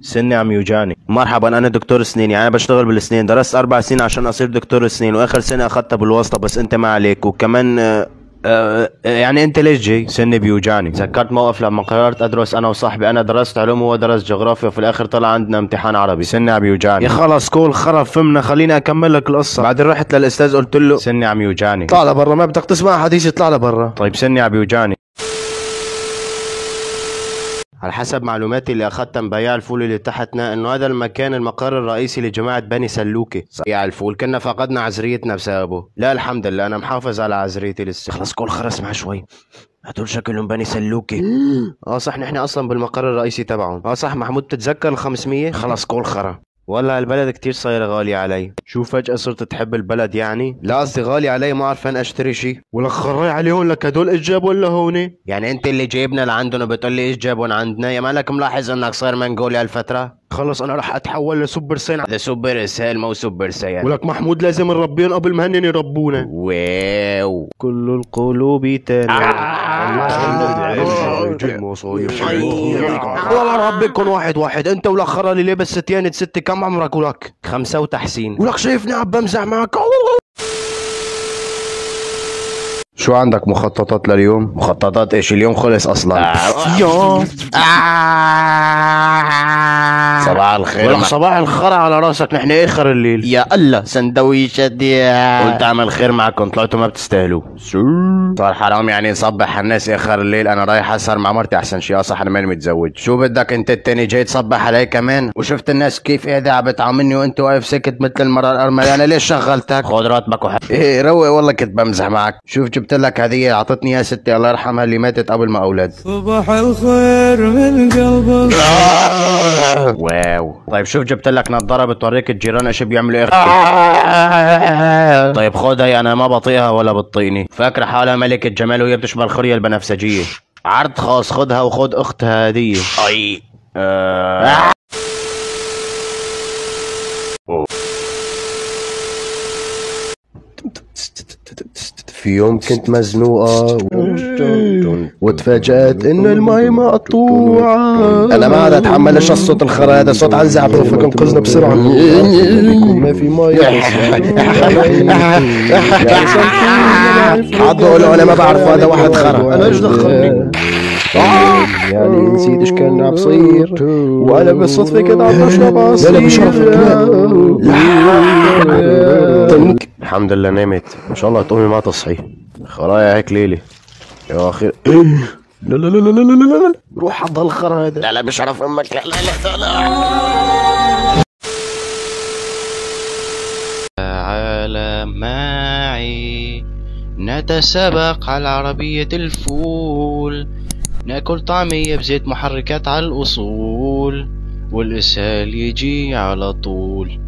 سني عم يوجعني. مرحبا، انا دكتور اسنان، يعني انا بشتغل بالاسنان، درست 4 سنين عشان اصير دكتور اسنان، واخر سنة اخذتها بالواسطة، بس انت ما عليك. وكمان يعني انت ليش جاي؟ سني بيوجعني. تذكرت موقف لما قررت ادرس انا وصاحبي، انا درست علوم وهو درس جغرافيا، وفي الاخر طلع عندنا امتحان عربي. سني عم يوجعني. يا خلص كول خرب فهمنا، خليني اكمل لك القصة. بعدين رحت للاستاذ قلت له سني عم يوجعني. طلع لبرا، ما بدك تسمع حديثي، اطلع لبرا. طيب سني عم يوجعني. على حسب معلوماتي اللي اخذتها من بياع الفول اللي تحتنا، انه هذا المكان المقر الرئيسي لجماعة بني سلوكي. بياع الفول كنا فقدنا عزريتنا بسببه. لا الحمد لله انا محافظ على عزريتي لسه. خلص كل خرس مع شوي. هدول شكلهم بني سلوكي. صح، نحن اصلا بالمقر الرئيسي تبعهم. صح محمود، بتتذكر ال500؟ خلص كل خرا. والله البلد كتير صايرة غالية علي. شو فجأة صرت تحب البلد يعني؟ لا قصدي غالي علي، ما اعرف فين اشتري شي. ولك خراي عليهم، لك هدول ايش جابوا ولا هوني؟ يعني انت اللي جايبنا لعندهم وبتقول لي ايش جابون عندنا؟ يا مالك ملاحظ انك صاير منغولي هالفترة؟ خلص انا رح اتحول لسوبر ساين. هذا سوبر سايل مو سوبر سايل. ولك محمود لازم نربيهم قبل ما هنن يربونا. واو كل القلوب والله ربكم واحد. انت ولك خرا لي لابس ستيانة ستة، كم عمرك؟ ولك 5 وتحسين. ولك شايفني عم بمزح معك. شو عندك مخططات لليوم؟ مخططات ايش؟ اليوم خلص اصلا. صباح الخير. ولك صباح الخرا على راسك، نحن اخر الليل. يا الله سندويشة يا قلت اعمل خير معكم، طلعتوا ما بتستاهلوا. صار حرام يعني نصبح الناس اخر الليل. انا رايح اسهر مع مرتي احسن شي. صح انا ماني متزوج. شو بدك انت التاني جاي تصبح علي كمان؟ وشفت الناس كيف قاعده عم بتعاملني وانت واقف ساكت مثل المرة الارملة. انا ليش شغلتك؟ خذ راتبك ايه روق، والله كنت بمزح معك. شوف جبت لك هدية اعطتني اياها ستي الله يرحمها اللي ماتت قبل ما اولاد. صباح الخير من قلبك. واو. طيب شوف جبت لك نظارة بتوريك الجيران ايش بيعملوا ايه. طيب خدها، انا ما بطيقها ولا بتطيقني. فاكرة حالها ملكة جمال وهي بتشبه الخرية البنفسجية. عرض خاص، خدها وخد اختها هدية. اي في يوم كنت مزنوقة وتفاجأت إن المي مقطوعة. أنا ما عاد أتحملش الصوت الخرا هذا، صوت عنزع. فيك انقذنا بسرعة. ما في مي. عضوا له أنا ما بعرف، هذا واحد خرا. أنا إيش دخلني؟ يعني نسيت ايش كان عم بصير، وانا بالصدفه كده عم بشرب عصير. لا بشرفك. الحمد لله نامت، ان شاء الله تقومي ما تصحي. خرايا هيك ليله يا اخي. لا لا لا لا لا لا لا، روح حضر الخرا هذا. لا بشرف امك. لا لا لا لا. تعال معي نتسابق على عربية الفول، ناكل طعمية بزيت محركات على الأصول، والإسهال يجي على طول.